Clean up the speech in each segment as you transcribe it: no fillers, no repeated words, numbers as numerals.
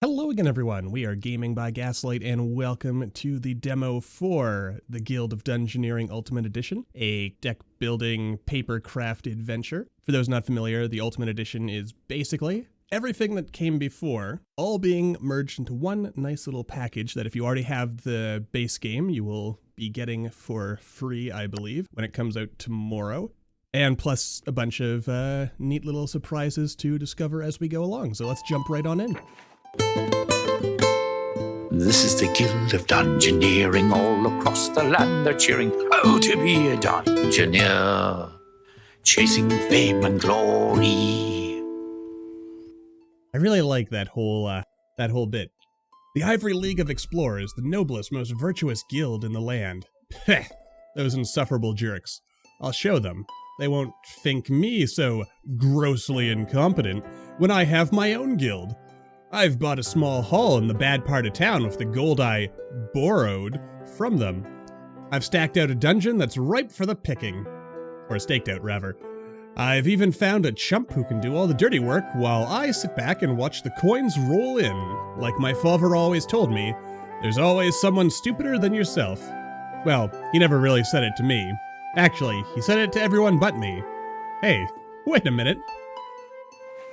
Hello again, everyone. We are Gaming by Gaslight, and welcome to the demo for the Guild of Dungeoneering Ultimate Edition, a deck-building papercraft adventure. For those not familiar, the Ultimate Edition is basically everything that came before, all being merged into one nice little package that if you already have the base game, you will be getting for free, I believe, when it comes out tomorrow. And plus a bunch of neat little surprises to discover as we go along. So let's jump right on in. This is the Guild of Dungeoneering. All across the land they're cheering, oh, to be a Dungeoneer, chasing fame and glory. I really like that whole bit. The Ivory League of Explorers, the noblest, most virtuous guild in the land. Peh, those insufferable jerks. I'll show them. They won't think me so grossly incompetent when I have my own guild. I've bought a small hall in the bad part of town with the gold I borrowed from them. I've stacked out a dungeon that's ripe for the picking. Or staked out, rather. I've even found a chump who can do all the dirty work while I sit back and watch the coins roll in. Like my father always told me, there's always someone stupider than yourself. Well, he never really said it to me. Actually, he said it to everyone but me. Hey, wait a minute.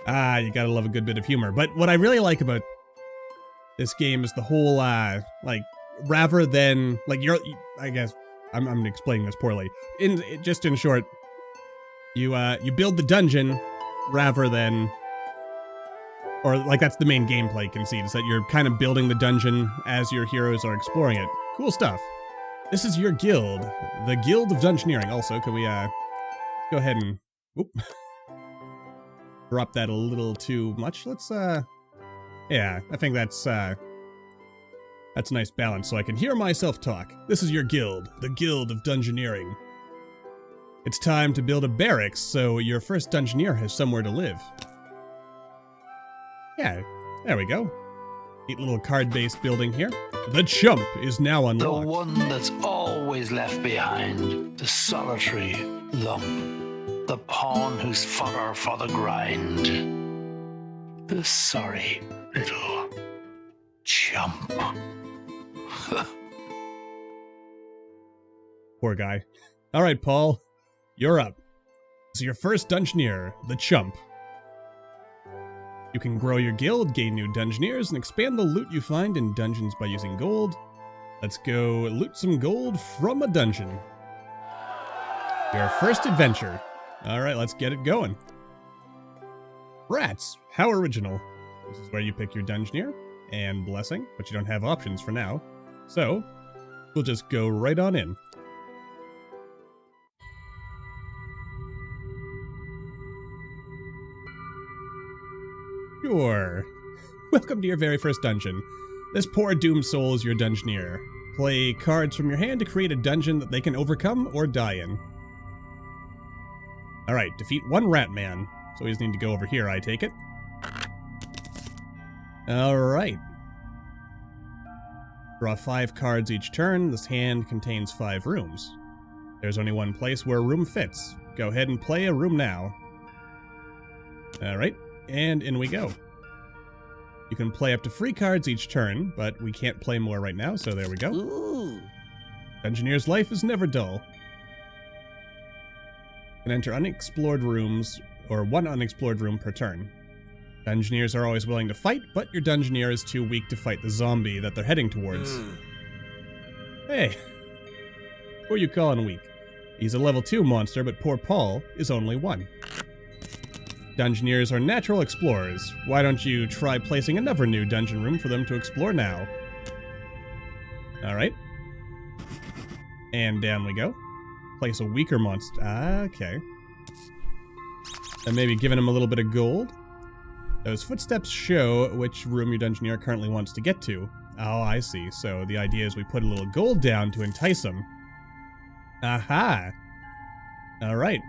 Ah, you gotta love a good bit of humor. But what I really like about this game is the whole, rather than, I guess, I'm explaining this poorly. Just in short, you build the dungeon rather than, or like that's the main gameplay conceit, is that you're kind of building the dungeon as your heroes are exploring it. Cool stuff. This is your guild, the Guild of Dungeoneering. Also, can we, go ahead and, whoop. Drop that a little too much. Let's, yeah, I think that's a nice balance so I can hear myself talk. This is your guild, the Guild of Dungeoneering. It's time to build a barracks so your first Dungeoneer has somewhere to live. Yeah, there we go. Neat little card-based building here. The chump is now unlocked. The one that's always left behind, the solitary lump. The pawn who's fodder for the grind. The sorry little chump. Poor guy. Alright, Paul. You're up. This is your first Dungeoneer, the chump. You can grow your guild, gain new Dungeoneers, and expand the loot you find in dungeons by using gold. Let's go loot some gold from a dungeon. Your first adventure. Alright, let's get it going. Rats! How original. This is where you pick your Dungeoneer and Blessing, but you don't have options for now. So, we'll just go right on in. Sure. Welcome to your very first dungeon. This poor doomed soul is your Dungeoneer. Play cards from your hand to create a dungeon that they can overcome or die in. Alright, defeat one rat man. So we just need to go over here, I take it. Alright. Draw 5 cards each turn. This hand contains 5 rooms. There's only one place where a room fits. Go ahead and play a room now. Alright, and in we go. You can play up to 3 cards each turn, but we can't play more right now, so there we go. Ooh. Dungeoneer's life is never dull. Can enter unexplored rooms, or 1 unexplored room per turn. Dungeoneers are always willing to fight, but your Dungeoneer is too weak to fight the zombie that they're heading towards. Hey, who are you calling weak? He's a level 2 monster, but poor Paul is only 1. Dungeoneers are natural explorers. Why don't you try placing another new dungeon room for them to explore now? Alright. And down we go. Place a weaker monster. Okay. And maybe giving him a little bit of gold. Those footsteps show which room your Dungeoneer currently wants to get to. Oh, I see. So the idea is we put a little gold down to entice him. Aha! Alright.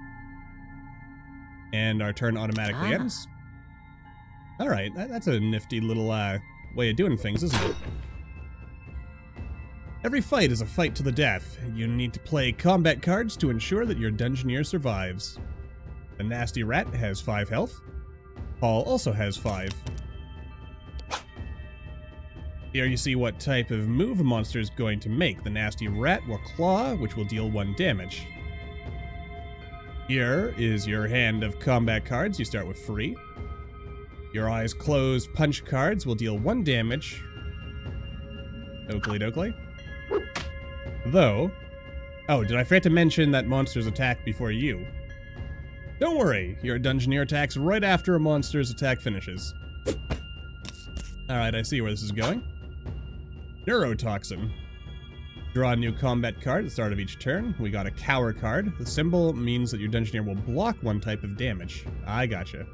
And our turn automatically ends. Alright, that's a nifty little way of doing things, isn't it? Every fight is a fight to the death. You need to play combat cards to ensure that your Dungeoneer survives. The nasty rat has 5 health. Paul also has 5. Here you see what type of move a monster is going to make. The nasty rat will claw, which will deal 1 damage. Here is your hand of combat cards. You start with free. Your eyes closed punch cards will deal 1 damage. Oakley dokley. Though... Oh, did I forget to mention that monsters attack before you? Don't worry, your Dungeoneer attacks right after a monster's attack finishes. Alright, I see where this is going. Neurotoxin. Draw a new combat card at the start of each turn. We got a Cower card. The symbol means that your Dungeoneer will block 1 type of damage. I gotcha.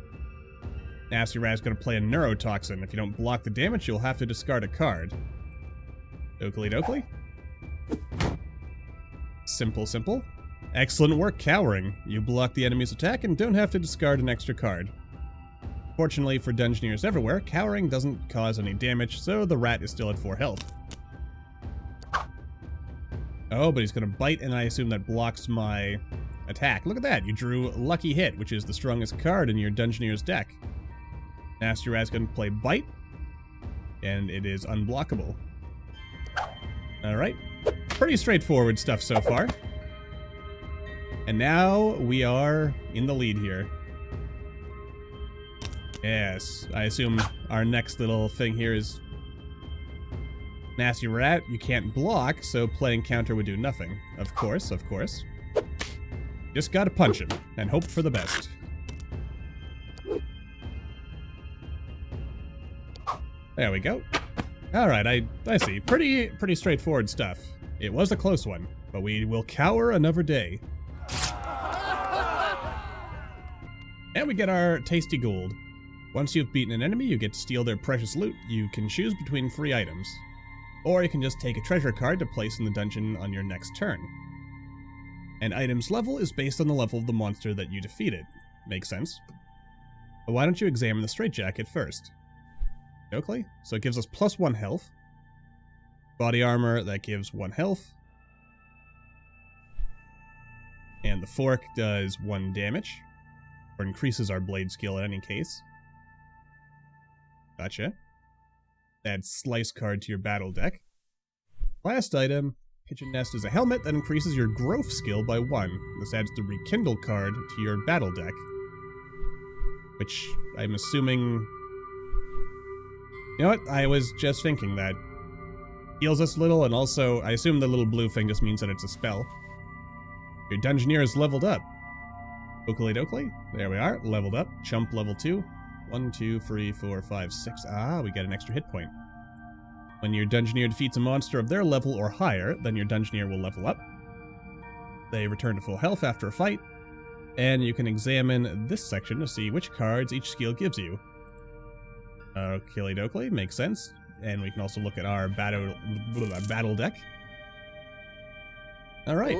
Nasty Rat's gonna play a Neurotoxin. If you don't block the damage, you'll have to discard a card. Oakley dokley. Simple, simple. Excellent work, Cowering. You block the enemy's attack and don't have to discard an extra card. Fortunately for Dungeoneers everywhere, Cowering doesn't cause any damage, so the rat is still at 4 health. Oh, but he's gonna bite, and I assume that blocks my attack. Look at that, you drew Lucky Hit, which is the strongest card in your Dungeoneer's deck. Nasty Rat's gonna play Bite, and it is unblockable. Alright, pretty straightforward stuff so far. And now we are in the lead here. Yes, I assume our next little thing here is Nasty Rat. You can't block, so playing counter would do nothing. Of course, of course. Just gotta punch him and hope for the best. There we go. Alright, I see. Pretty straightforward stuff. It was a close one, but we will cower another day. And we get our tasty gold. Once you've beaten an enemy, you get to steal their precious loot. You can choose between 3 items. Or you can just take a treasure card to place in the dungeon on your next turn. An item's level is based on the level of the monster that you defeated. Makes sense. But why don't you examine the straitjacket first? Oakley? So it gives us +1 health. Body armor, that gives 1 health. And the fork does 1 damage. Or increases our blade skill in any case. Gotcha. Add slice card to your battle deck. Last item, Kitchen Nest is a helmet that increases your growth skill by 1. This adds the rekindle card to your battle deck. Which I'm assuming... You know what? I was just thinking that. Heals us a little, and also, I assume the little blue thing just means that it's a spell. Your Dungeoneer is leveled up. Oakley dokley. There we are, leveled up. Chump level 2. 1, 2, 3, 4, 5, 6. Ah, we get an extra hit point. When your Dungeoneer defeats a monster of their level or higher, then your Dungeoneer will level up. They return to full health after a fight, and you can examine this section to see which cards each skill gives you. Oakley dokley, makes sense. And we can also look at our battle deck. Alright.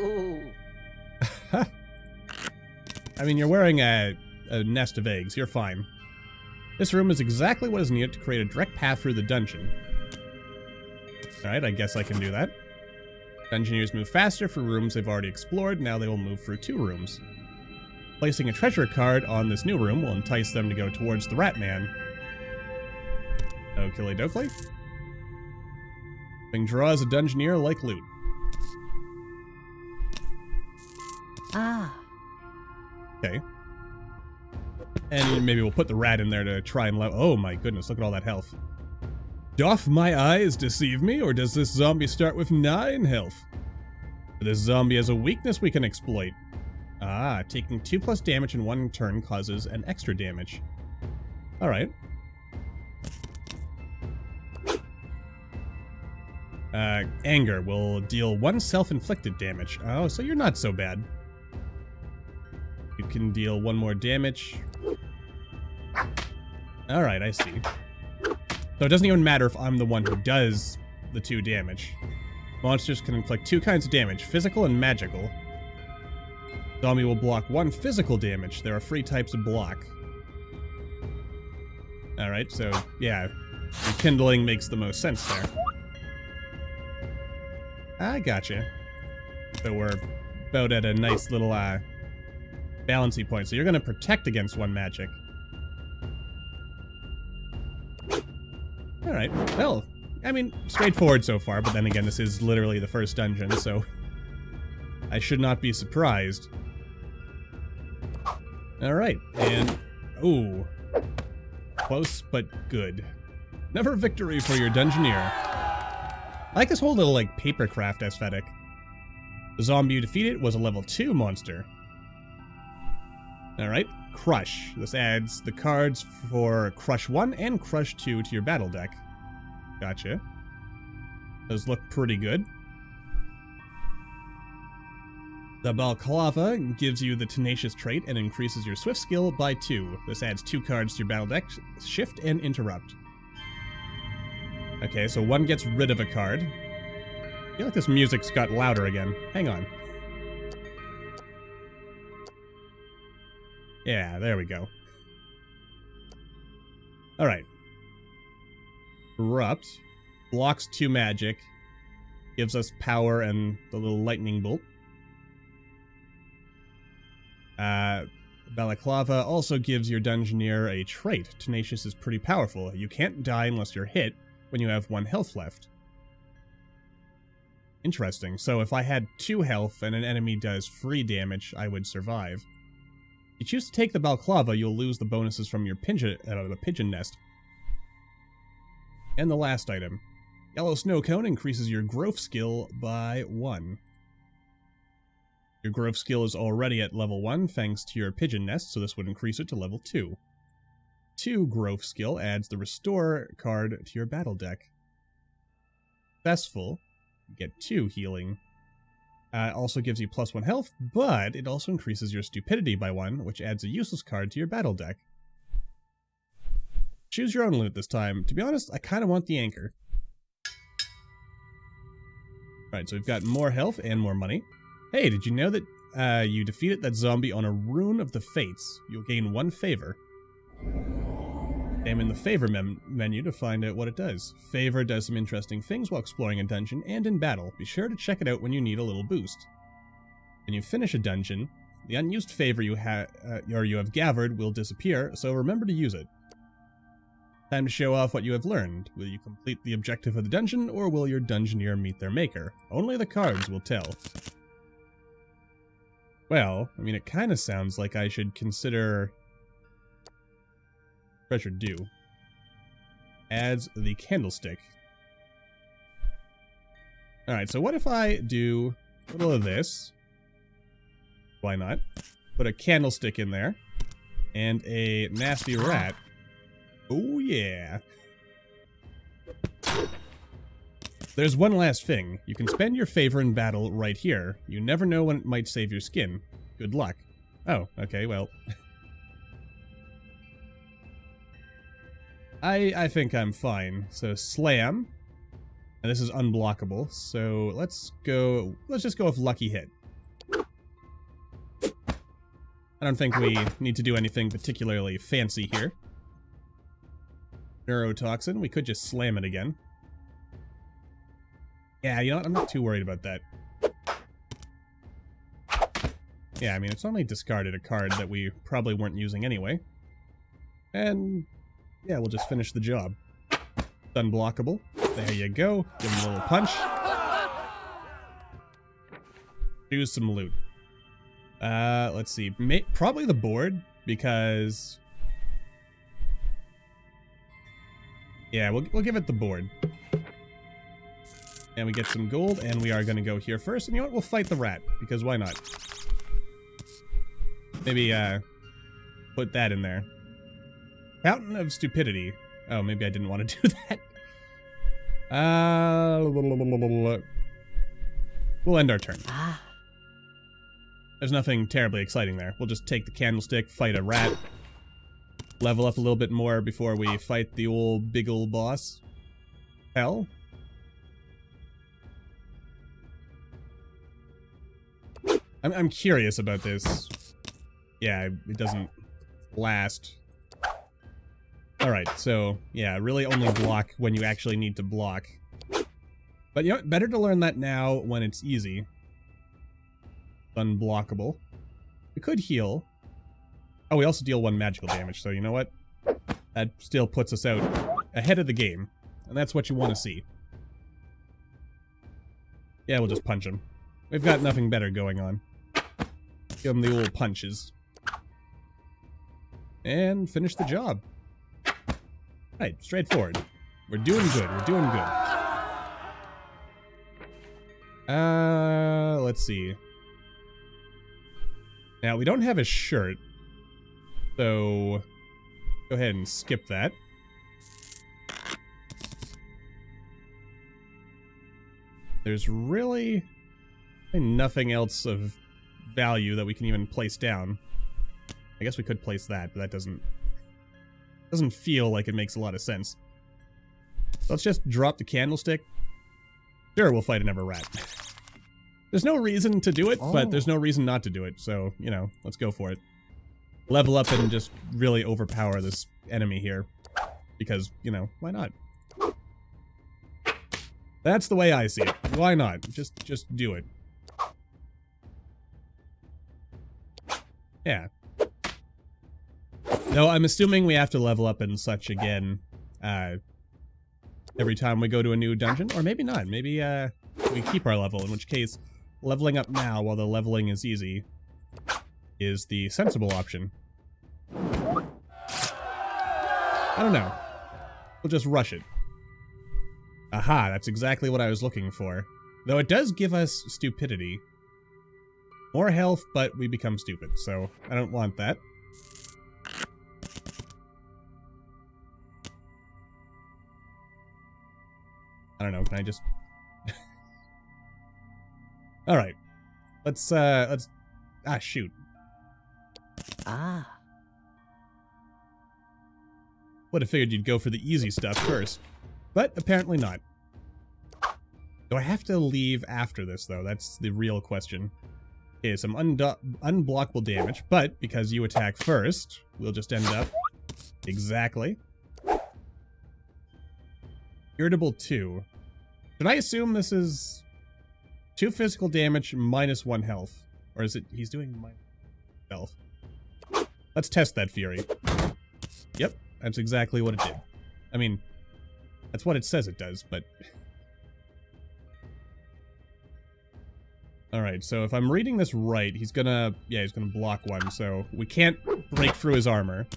I mean, you're wearing a nest of eggs. You're fine. This room is exactly what is needed to create a direct path through the dungeon. Alright, I guess I can do that. Dungeoneers move faster for rooms they've already explored. Now they will move through 2 rooms. Placing a treasure card on this new room will entice them to go towards the Rat Man. Oakley dokley. Thing draws a Dungeoneer like loot. Ah. Okay. And maybe we'll put the rat in there to try and oh my goodness, look at all that health. Doth my eyes deceive me, or does this zombie start with 9 health? This zombie has a weakness we can exploit. Ah, taking 2+ damage in 1 turn causes an extra damage. Alright. Anger will deal 1 self-inflicted damage. Oh, so you're not so bad. You can deal 1 more damage. Alright, I see. So it doesn't even matter if I'm the one who does the 2 damage. Monsters can inflict 2 kinds of damage, physical and magical. Zombie will block 1 physical damage. There are 3 types of block. Alright, so yeah, rekindling makes the most sense there. I gotcha. So we're about at a nice little balancing point. So you're gonna protect against 1 magic. Alright, well, I mean, straightforward so far, but then again, this is literally the first dungeon, so I should not be surprised. Alright, and... ooh. Close, but good. Never victory for your Dungeoneer. I like this whole little, like, papercraft aesthetic. The zombie you defeated was a level 2 monster. Alright, Crush. This adds the cards for Crush 1 and Crush 2 to your battle deck. Gotcha. Those look pretty good. The Balaclava gives you the Tenacious trait and increases your Swift skill by 2. This adds 2 cards to your battle deck, Shift and Interrupt. Okay, so one gets rid of a card. I feel like this music's got louder again. Hang on. Yeah, there we go. Alright. Erupt. Blocks 2 magic. Gives us power and the little lightning bolt. Balaclava also gives your Dungeoneer a trait. Tenacious is pretty powerful. You can't die unless you're hit when you have 1 health left. Interesting. So if I had 2 health and an enemy does free damage, I would survive. If you choose to take the Balaclava, you'll lose the bonuses from your the pigeon nest. And the last item. Yellow Snow Cone increases your growth skill by 1. Your growth skill is already at level 1 thanks to your pigeon nest, so this would increase it to level 2. 2 growth skill adds the Restore card to your battle deck. Successful, you get 2 healing. Also gives you +1 health, but it also increases your Stupidity by 1, which adds a useless card to your battle deck. Choose your own loot this time. To be honest, I kind of want the anchor. Alright, so we've got more health and more money. Hey, did you know that you defeated that zombie on a Rune of the Fates? You'll gain 1 favor. Examine the favor menu to find out what it does. Favor does some interesting things while exploring a dungeon and in battle. Be sure to check it out when you need a little boost. When you finish a dungeon, the unused favor you have gathered will disappear, so remember to use it. Time to show off what you have learned. Will you complete the objective of the dungeon, or will your Dungeoneer meet their maker? Only the cards will tell. Well, I mean, it kind of sounds like I should consider... Treasure Due. Adds the candlestick. Alright, so what if I do a little of this? Why not? Put a candlestick in there. And a nasty rat. Oh yeah. There's one last thing. You can spend your favor in battle right here. You never know when it might save your skin. Good luck. Oh, okay, well. I think I'm fine. So slam. And this is unblockable. So let's just go with lucky hit. I don't think we need to do anything particularly fancy here. Neurotoxin, we could just slam it again. Yeah, you know what? I'm not too worried about that. Yeah, I mean, it's only discarded a card that we probably weren't using anyway. And, yeah, we'll just finish the job. It's unblockable. There you go. Give him a little punch. Choose some loot. Let's see. Probably the board, because... Yeah, we'll give it the board. And we get some gold, and we are going to go here first. And you know what? We'll fight the rat, because why not? Maybe, put that in there. Fountain of Stupidity. Oh, maybe I didn't want to do that. We'll end our turn. There's nothing terribly exciting there. We'll just take the candlestick, fight a rat, level up a little bit more before we fight the old big ol' boss. Hell. I'm curious about this. Yeah, it doesn't last. Alright, so, yeah, really only block when you actually need to block. But you know what? Better to learn that now when it's easy. Unblockable. We could heal. Oh, we also deal 1 magical damage, so you know what? That still puts us out ahead of the game. and that's what you want to see. Yeah, we'll just punch him. We've got nothing better going on. Give him the old punches. And finish the job. Right, straightforward. We're doing good, we're doing good. Let's see. Now, we don't have a shirt, so go ahead and skip that. There's really nothing else of value that we can even place down. I guess we could place that, but that doesn't feel like it makes a lot of sense. So let's just drop the candlestick. Sure, we'll fight another rat. There's no reason to do it, but there's no reason not to do it, so, you know, let's go for it. Level up and just really overpower this enemy here. Because, you know, why not? That's the way I see it. Why not? Just do it. Yeah. No, I'm assuming we have to level up and such again, every time we go to a new dungeon. Or maybe not. Maybe, we keep our level, in which case, leveling up now while the leveling is easy is the sensible option. I don't know. We'll just rush it. Aha, that's exactly what I was looking for. Though it does give us stupidity. More health, but we become stupid, so I don't want that. I don't know, can I just... Alright. Let's, ah, shoot. Ah. Would have figured you'd go for the easy stuff first. But apparently not. Do I have to leave after this, though? That's the real question. Okay, some unblockable damage, but because you attack first, we'll just end up... Exactly. Irritable 2. Should I assume this is 2 physical damage minus 1 health? Or is it he's doing minus health? Let's test that Fury. Yep, that's exactly what it did. I mean, that's what it says it does, but... Alright, so if I'm reading this right, he's gonna... Yeah, he's gonna block one, so we can't break through his armor.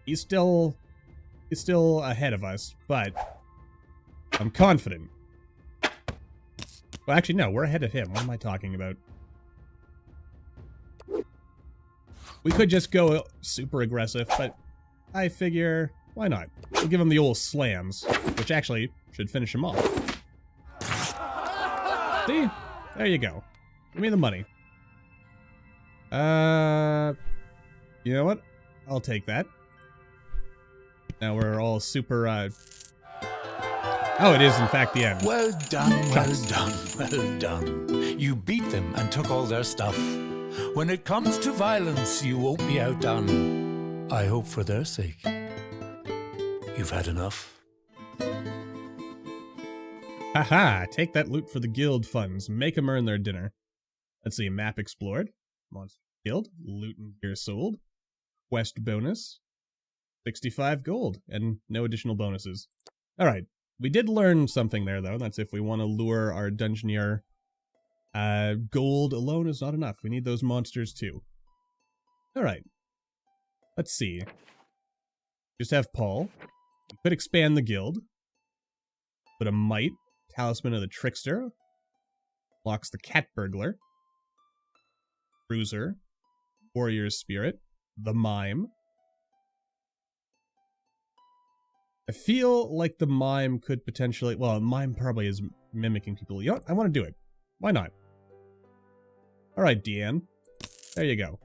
He's still ahead of us, but I'm confident. Well, actually, no, we're ahead of him. What am I talking about? We could just go super aggressive, but I figure, why not? We'll give him the old slams, which actually should finish him off. See? There you go. Give me the money. You know what? I'll take that. Now we're all super, Oh, it is in fact the end. Well done, well done, well done. You beat them and took all their stuff. When it comes to violence, you won't be outdone. I hope for their sake, you've had enough. Haha, take that loot for the guild funds. Make them earn their dinner. Let's see, map explored. Monster killed. Loot and gear sold. Quest bonus. 65 gold, and no additional bonuses. Alright, we did learn something there, though. That's if we want to lure our Dungeoneer. Gold alone is not enough. We need those monsters, too. Alright. Let's see. Just have Paul. We could expand the guild. Put a Might. Talisman of the Trickster. Locks the Cat Burglar. Bruiser. Warrior's Spirit. The Mime. I feel like the Mime could potentially... Well, Mime probably is mimicking people. You know what? I want to do it. Why not? Alright, Deanne. There you go.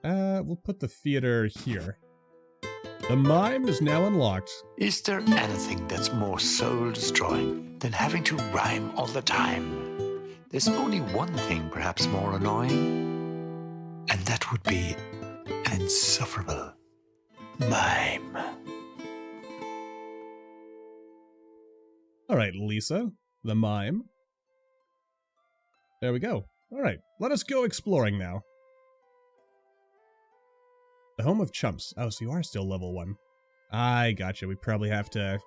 We'll put the theater here. The Mime is now unlocked. Is there anything that's more soul-destroying than having to rhyme all the time? There's only one thing perhaps more annoying, and that would be an insufferable mime. Alright, Lisa. The Mime. There we go. Alright, let us go exploring now. The home of chumps. Oh, so you are still level 1. I gotcha. We probably have to...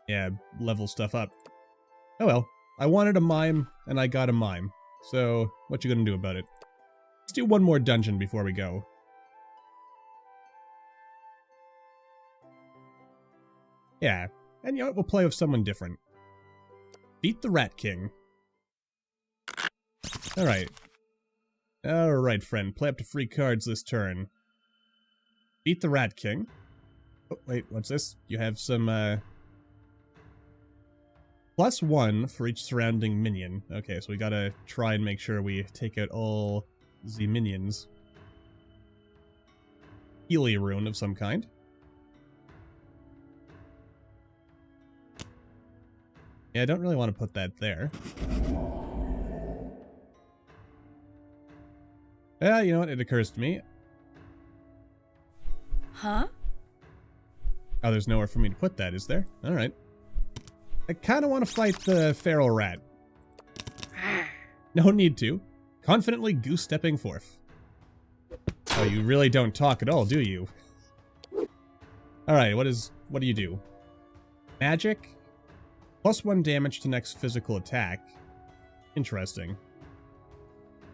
yeah, level stuff up. Oh well. I wanted a mime, and I got a mime. So, what you gonna do about it? Let's do one more dungeon before we go. Yeah. And you know what? We'll play with someone different. Beat the Rat King. Alright. Alright, friend. Play up to free cards this turn. Beat the Rat King. Oh, wait, what's this? You have some, +1 for each surrounding minion. Okay, so we gotta try and make sure we take out all the minions. Healy rune of some kind. Yeah, I don't really want to put that there. Yeah, you know what? It occurs to me. Huh? Oh, there's nowhere for me to put that, is there? Alright. I kind of want to fight the feral rat. No need to. Confidently goose-stepping forth. Oh, you really don't talk at all, do you? Alright, what do you do? Magic? +1 damage to next physical attack. Interesting.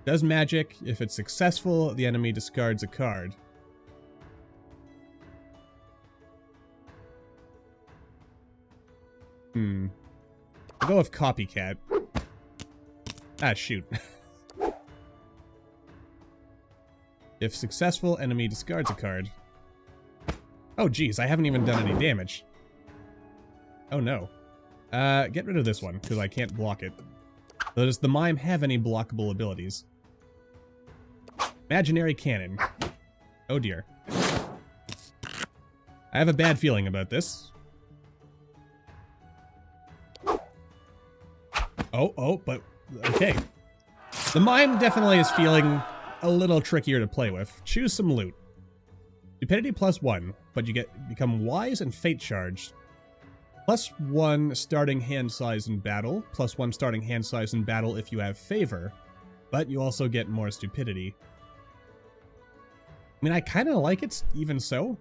Does magic. If it's successful, the enemy discards a card. I'll go with copycat. Ah, shoot. If successful, enemy discards a card. Oh, geez, I haven't even done any damage. Oh, no. Get rid of this one, because I can't block it. So does the mime have any blockable abilities? Imaginary cannon. Oh, dear. I have a bad feeling about this. Oh, but... okay. The mime definitely is feeling a little trickier to play with. Choose some loot. Stupidity +1, but you become wise and fate charged. +1 starting hand size in battle. +1 starting hand size in battle if you have favor. But you also get more stupidity. I mean, I kind of like it, even so.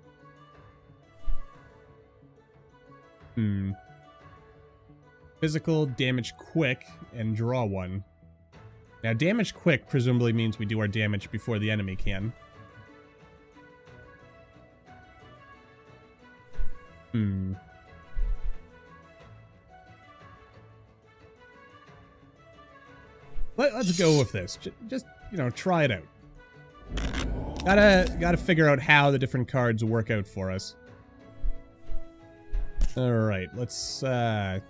Physical, damage quick, and draw 1. Now, damage quick presumably means we do our damage before the enemy can. Let's go with this. Just, you know, try it out. Gotta figure out how the different cards work out for us. Alright, let's, yeah,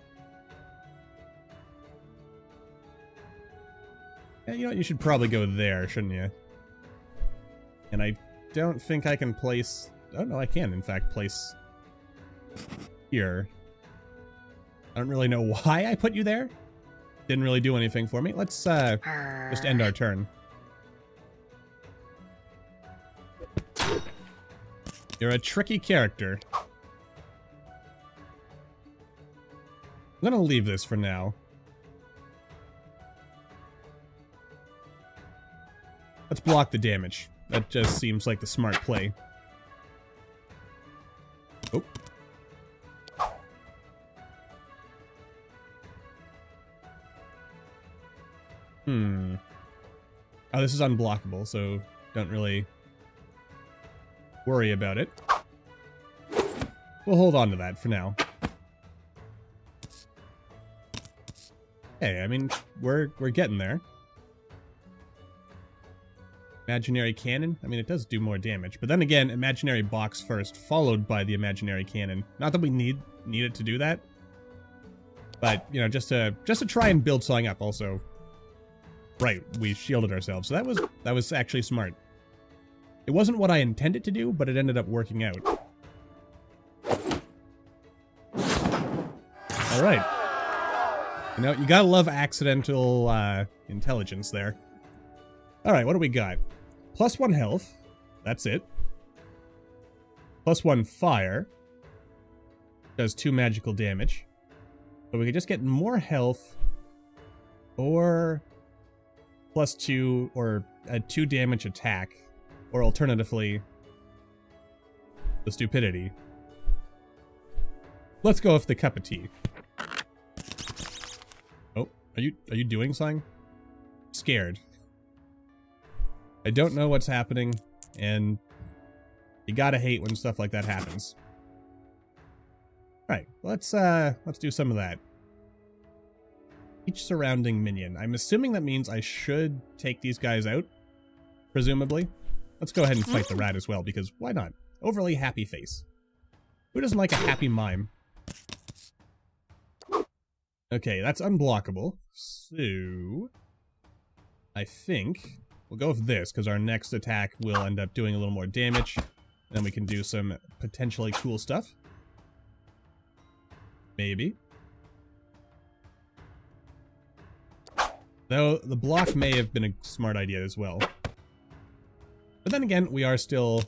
you know what? You should probably go there, shouldn't you? And I don't think I can place... oh, no, I can, in fact, place... here. I don't really know why I put you there. Didn't really do anything for me. Let's, just end our turn. You're a tricky character. I'm gonna leave this for now. Let's block the damage. That just seems like the smart play. Oh. Oh, this is unblockable, so don't really worry about it. We'll hold on to that for now. Hey, I mean, we're getting there. Imaginary cannon? I mean, it does do more damage. But then again, imaginary box first, followed by the imaginary cannon. Not that we need it to do that. But, you know, just to try and build something up also. Right, we shielded ourselves. So that was actually smart. It wasn't what I intended to do, but it ended up working out. Alright. You know, you gotta love accidental intelligence there. Alright, what do we got? +1 health. That's it. +1 fire. Does 2 magical damage. So we could just get more health. Or... +2 or a 2 damage attack. Or alternatively... the stupidity. Let's go with the cup of tea. Oh, are you doing something? Scared. I don't know what's happening, and you gotta hate when stuff like that happens. Alright, let's do some of that. Each surrounding minion. I'm assuming that means I should take these guys out, presumably. Let's go ahead and fight the rat as well, because why not? Overly happy face. Who doesn't like a happy mime? Okay, that's unblockable. So I think we'll go with this, because our next attack will end up doing a little more damage. Then we can do some potentially cool stuff. Maybe. Though the block may have been a smart idea as well. But then again, we're still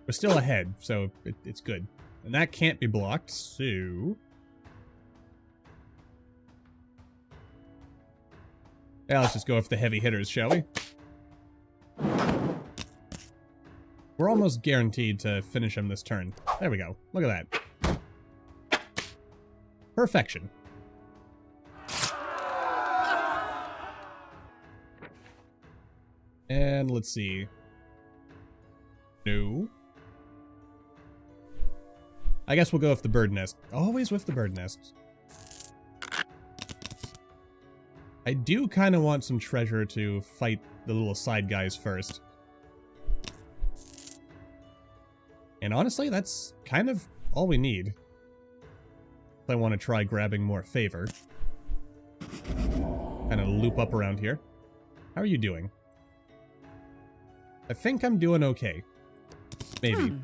ahead, so it's good. And that can't be blocked, so yeah, let's just go with the heavy hitters, shall we? We're almost guaranteed to finish him this turn. There we go. Look at that. Perfection. And let's see. No. I guess we'll go with the bird nest. Always with the bird nest. I do kind of want some treasure to fight the little side guys first. And honestly, that's kind of all we need. I want to try grabbing more favor. Kind of loop up around here. How are you doing? I think I'm doing okay. Maybe.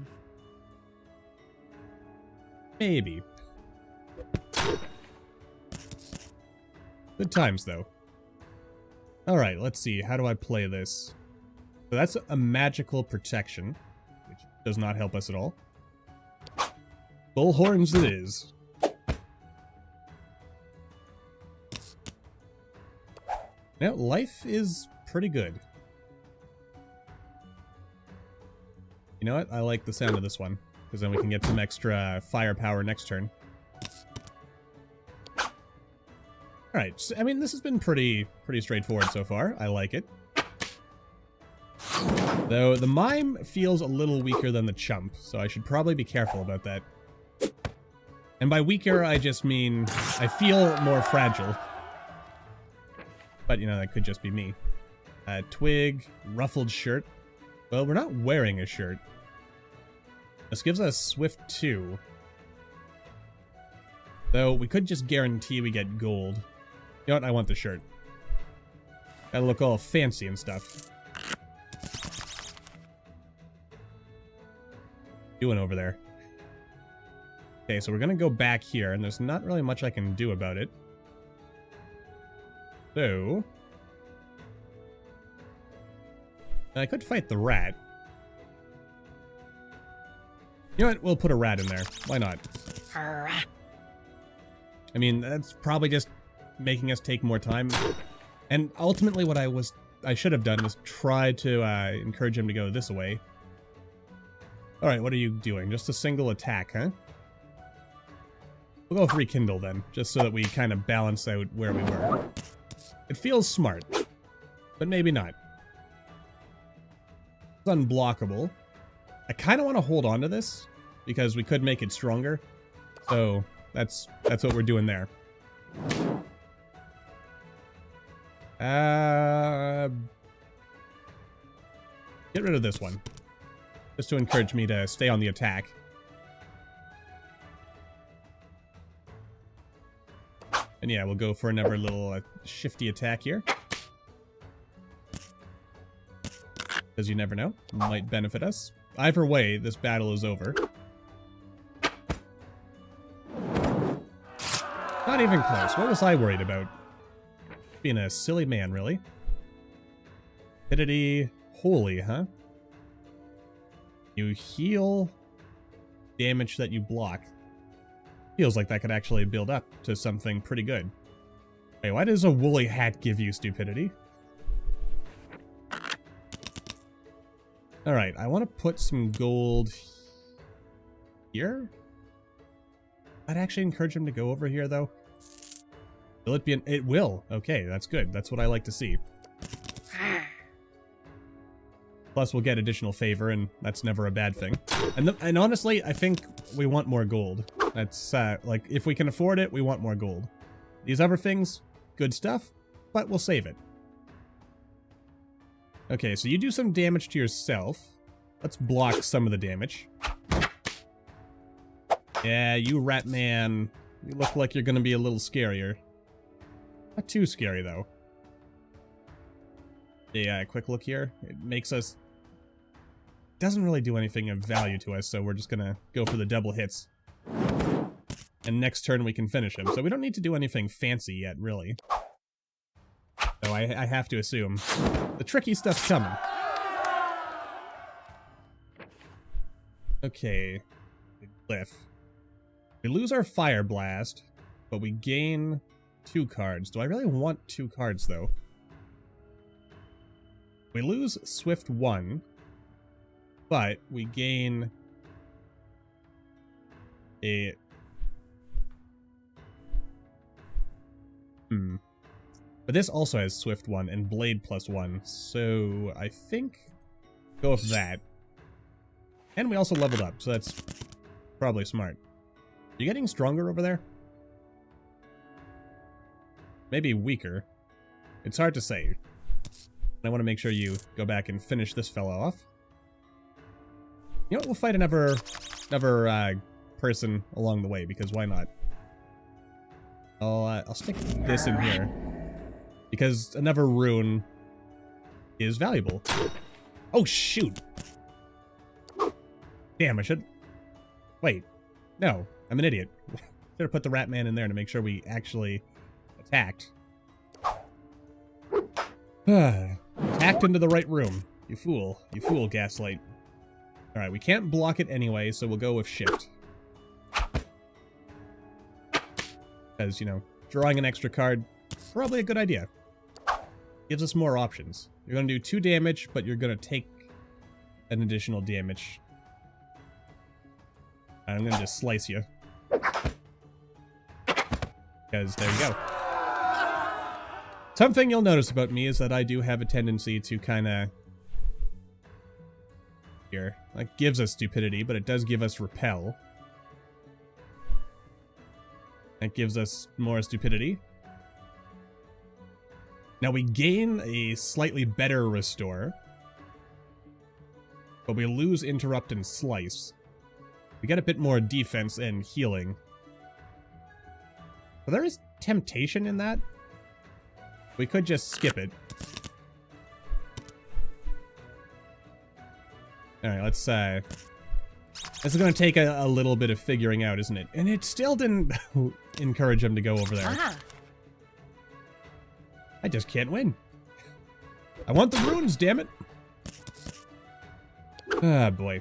Maybe. Good times, though. Alright, let's see. How do I play this? So that's a magical protection, which does not help us at all. Bullhorns it is. Now, life is pretty good. You know what? I like the sound of this one, because then we can get some extra firepower next turn. Alright, so, I mean, this has been pretty straightforward so far. I like it. Though, the mime feels a little weaker than the chump, so I should probably be careful about that. And by weaker, I just mean I feel more fragile. But, you know, that could just be me. Twig, ruffled shirt. Well, we're not wearing a shirt. This gives us Swift 2. Though, we could just guarantee we get gold. You know what? I want the shirt. Gotta look all fancy and stuff. Doing over there. Okay, so we're gonna go back here, and there's not really much I can do about it. So I could fight the rat. You know what? We'll put a rat in there. Why not? I mean, that's probably just making us take more time. And ultimately what I should have done was try to encourage him to go this way. Alright, what are you doing? Just a single attack, huh? We'll go with Rekindle then, just so that we kind of balance out where we were. It feels smart, but maybe not. It's unblockable. I kind of want to hold on to this, because we could make it stronger. So, that's what we're doing there. Get rid of this one. Just to encourage me to stay on the attack. And yeah, we'll go for another little shifty attack here. Because you never know. Might benefit us. Either way, this battle is over. Not even close. What was I worried about? Being a silly man, really. Rapidity. Holy, huh? You heal damage that you block. Feels like that could actually build up to something pretty good. Hey, why does a woolly hat give you stupidity? Alright, I want to put some gold here? I'd actually encourage him to go over here, though. Will it be an... It will. Okay, that's good. That's what I like to see. Plus, we'll get additional favor, and that's never a bad thing. And honestly, I think we want more gold. That's, like, if we can afford it, we want more gold. These other things, good stuff, but we'll save it. Okay, so you do some damage to yourself. Let's block some of the damage. Yeah, you rat man. You look like you're gonna be a little scarier. Not too scary, though. Yeah, quick look here. It makes us... Doesn't really do anything of value to us, so we're just gonna go for the double hits. And next turn we can finish him. So we don't need to do anything fancy yet, really. So I have to assume the tricky stuff's coming. Okay. Glyph. We lose our Fire Blast, but we gain 2 cards. Do I really want 2 cards, though? We lose Swift 1, but we gain a... But this also has Swift 1 and Blade +1, so I think go with that. And we also leveled up, so that's probably smart. You getting stronger over there? Maybe weaker. It's hard to say. I want to make sure you go back and finish this fellow off. You know what? We'll fight another person along the way, because why not? I'll stick this in here. Because another rune is valuable. Oh, shoot! Damn, I should... Wait. No, I'm an idiot. Should have put the rat man in there to make sure we actually attacked. Attacked into the right room. You fool. You fool, Gaslight. Alright, we can't block it anyway, so we'll go with shift. Because, you know, drawing an extra card, probably a good idea. Gives us more options. You're going to do 2 damage, but you're going to take an additional damage. I'm going to just slice you. Because there you go. Something you'll notice about me is that I do have a tendency to kind of... Here. That gives us stupidity, but it does give us repel. That gives us more stupidity. Now we gain a slightly better restore. But we lose interrupt and slice. We get a bit more defense and healing. But there is temptation in that. We could just skip it. Alright, let's this is going to take a little bit of figuring out, isn't it? And it still didn't encourage him to go over there. Ah. I just can't win. I want the runes, damn it. Ah, boy.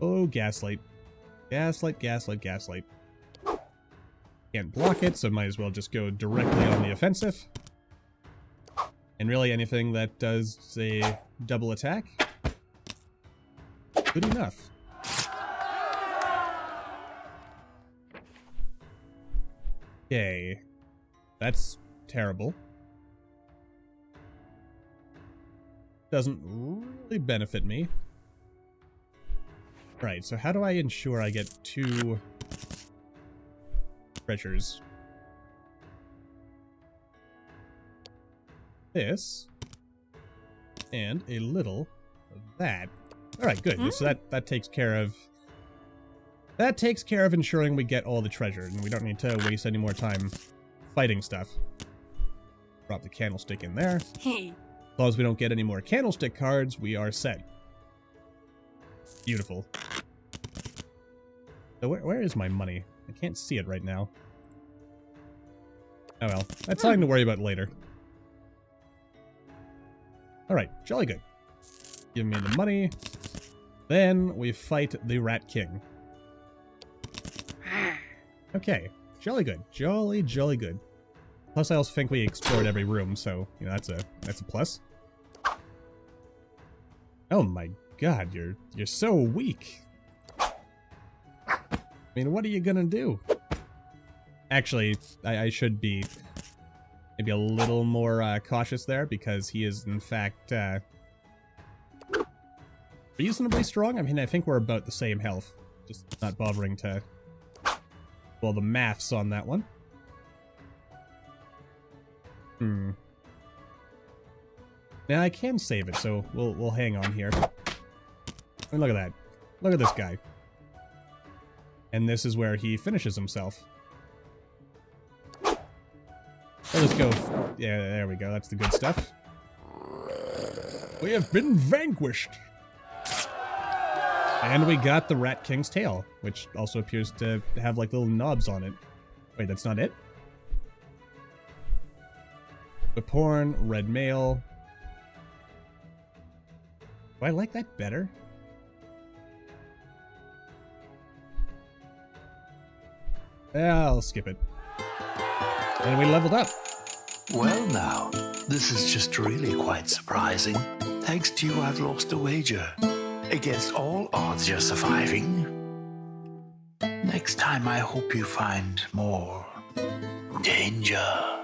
Oh, Gaslight. Gaslight, Gaslight, Gaslight. Can't block it, so might as well just go directly on the offensive. And really anything that does a double attack. Good enough. Okay. That's terrible. Doesn't really benefit me. Right, so how do I ensure I get 2 treasures? This. And a little of that. Alright, good. So that takes care of... That takes care of ensuring we get all the treasure, and we don't need to waste any more time fighting stuff. Drop the candlestick in there. Hey. As long as we don't get any more candlestick cards, we are set. Beautiful. So where is my money? I can't see it right now. Oh well, that's something to worry about later. Alright, jolly good. Give me the money. Then we fight the Rat King. Okay, jolly good. Jolly, jolly good. Plus I also think we explored every room, so, you know, that's a plus. Oh my god, you're so weak. mean, what are you gonna do? Actually, I should be maybe a little more cautious there, because he is, in fact, reasonably strong. I mean, I think we're about the same health. Just not bothering to... well, the maths on that one. Now, I can save it, so we'll hang on here. I mean, look at that. Look at this guy. And this is where he finishes himself. Let's go. Yeah, there we go. That's the good stuff. We have been vanquished. And we got the Rat King's tail, which also appears to have like little knobs on it. Wait, that's not it? Whip horn, red mail. Do I like that better? Yeah, I'll skip it. And we leveled up. Well now, this is just really quite surprising. Thanks to you, I've lost a wager. Against all odds, you're surviving. Next time, I hope you find more danger.